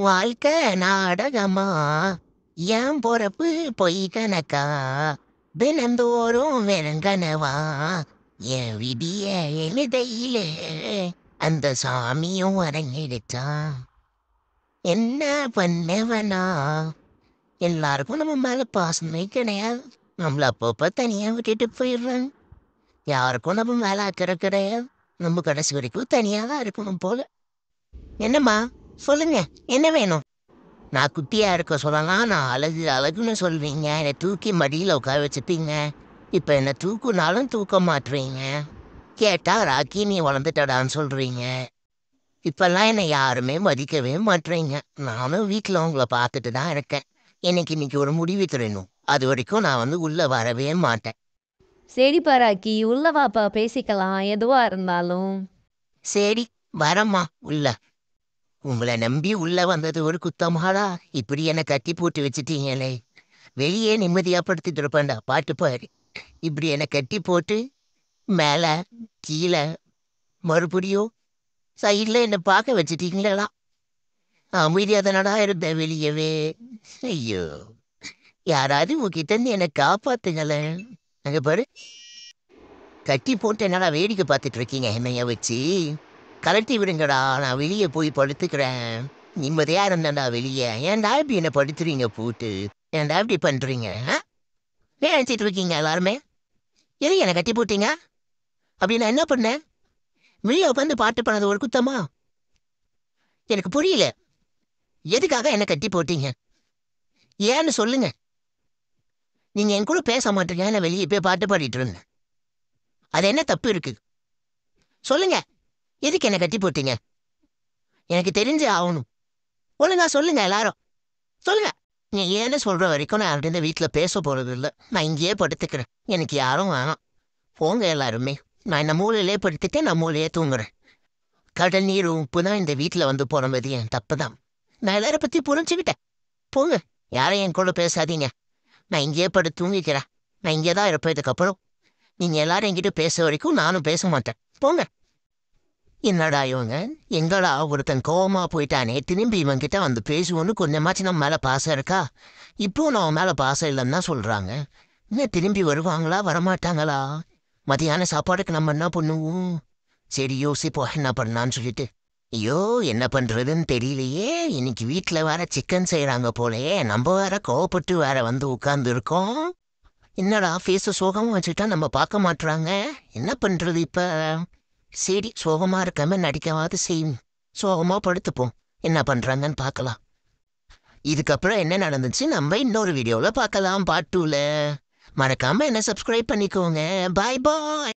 வாழ்க்கை நாடகமா என் பொறப்பு பொய் கணக்கா தினந்தோறும் வெறுங்கனவா என் விதிய எழுதையிலே அந்த சாமியும் அரங்கெடுத்தான். என்ன பண்ணவனா எல்லாருக்கும் நம்ம மேல பாசமே கிடையாது. நம்மள அப்பப்போ தனியா விட்டுட்டு போயிடுறாங்க. யாருக்கும் நம்ம மேல அக்கறை கிடையாது. நம்ம கடைசி வரைக்கும் தனியா தான் இருக்கணும் போல. என்னம்மா சொல்லுங்க, என்ன வேணும்? நான் குட்டியா இருக்க சொல்லலாம், நான் அழகு அழகுன்னு சொல்வீங்க. என்னை தூக்கி மடியில் உட்கார வச்சுப்பீங்க. இப்போ என்னை தூக்குனாலும் தூக்க மாட்டுறீங்க. கேட்டா ராக்கி நீ வளர்ந்துட்டடான்னு சொல்றீங்க. இப்பெல்லாம் என்னை யாருமே மதிக்கவே மாட்டுறீங்க. நானும் வீட்டில் உங்களை பார்த்துட்டு தான் இருக்கேன். எனக்கு இன்னைக்கு ஒரு முடிவு தெரியணும். அது வரைக்கும் நான் உள்ள வரவே மாட்டேன். சரிப்பா ராக்கி, உள்ள வாப்பா பேசிக்கலாம் எதுவா இருந்தாலும். சரி, வரம்மா உள்ள. உங்களை நம்பி உள்ள வந்தது ஒரு குத்தமாடா? இப்படி என்னை கட்டி போட்டு வச்சுட்டீங்களே. வெளியே நிம்மதியா படுத்துட்டு இருப்பேன்டா, பாட்டு பாரு. இப்படி என்னை கட்டி போட்டு மேல கீழே மறுபடியும் சைட்ல என்னை பார்க்க வச்சுட்டீங்களா? அமைதியா தானடா இருந்தேன் வெளியவே. ஐயோ, யாராவது உங்ககிட்ட இருந்து என்னை காப்பாத்துங்களேன். அங்க பாரு, கட்டி போட்டு என்னடா வேடிக்கை பார்த்துட்டு இருக்கீங்க என்னைய வச்சு? கலட்டி விடுங்கடா, நான் வெளியே போய் படுத்துக்கிறேன். நிம்மதியா இருந்தேன்டா வெளியே. ஏன்டா இப்படி என்ன படுத்துறீங்க போட்டு? ஏன்டா இப்படி பண்றீங்க? ஏன் நினைச்சிட்டு இருக்கீங்க எல்லாருமே? எது என்னை கட்டி போட்டீங்க? அப்படி நான் என்ன பண்ணேன்? வெளியே உட்காந்து பாட்டு பண்ணது ஒரு குத்தமா? எனக்கு புரியல. எதுக்காக என்ன கட்டி போட்டீங்க? ஏன்னு சொல்லுங்க. நீங்க என் கூட பேச மாட்டீங்க, நான் வெளியே போய் பாட்டு பாடிட்டு இருந்தேன். அது என்ன தப்பு இருக்கு? சொல்லுங்க, எதுக்கு என்ன கட்டி போட்டீங்க? எனக்கு தெரிஞ்சே ஆகணும். ஒழுங்கா சொல்லுங்க எல்லாரும், சொல்லுங்க. நீ ஏன்னு சொல்ற வரைக்கும் நான் அப்படியே வீட்டில் பேச போறது இல்லை. நான் இங்கேயே படுத்துக்கிறேன். எனக்கு யாரும் வேணாம். போங்க எல்லாருமே. நான் இந்த மூலையிலே படுத்துட்டு நான் மூலையே தூங்குறேன். கடல் நீர் உப்பு தான் இந்த வீட்டில் போனது என் தப்பு தான். நான் எல்லாரை பற்றி புரிஞ்சுக்கிட்டேன். போங்க, யாரும் என் கூட பேசாதீங்க. நான் இங்கேயே படுத்து தூங்கிக்கிறேன். நான் இங்கே தான் இருப்பேன் இதுக்கப்புறம். நீங்கள் எல்லாரும் என்கிட்ட பேச வரைக்கும் நானும் பேச மாட்டேன். போங்க. என்னடா இவங்க, எங்கடா ஒருத்தன் கோவமா போயிட்டானே, திரும்பி இவன்கிட்ட வந்து பேசுவோன்னு கொஞ்சமாச்சு நம்ம மேலே பாசம் இருக்கா? இப்போ நம்ம மேலே பாசம் இல்லைன்னு தான் சொல்கிறாங்க. இன்னும் திரும்பி வருவாங்களா வரமாட்டாங்களா? மதியான சாப்பாடுக்கு நம்ம என்ன பண்ணுவோம்? சரி யோசிப்போம் என்ன பண்ணலான்னு சொல்லிட்டு. ஐயோ, என்ன பண்ணுறதுன்னு தெரியலையே. இன்னைக்கு வீட்டில் வேற சிக்கன் செய்கிறாங்க போலயே. நம்ம வேற கோவப்பட்டு வேற உட்கார்ந்து இருக்கோம். என்னடா ஃபேஸை சோகமாக வச்சுட்டா நம்ம பார்க்க மாட்டுறாங்க. என்ன பண்ணுறது இப்போ? சரி, சோகமாக இருக்காம நடிக்கவாது செய்யும். சோகமாக படுத்துப்போம். என்ன பண்ணுறாங்கன்னு பார்க்கலாம். இதுக்கப்புறம் என்ன நடந்துச்சு நம்ம இன்னொரு வீடியோவில் பார்க்கலாம், பார்ட் 2ல. மறக்காம என்ன சப்ஸ்கிரைப் பண்ணிக்கோங்க. பாய் பாய்.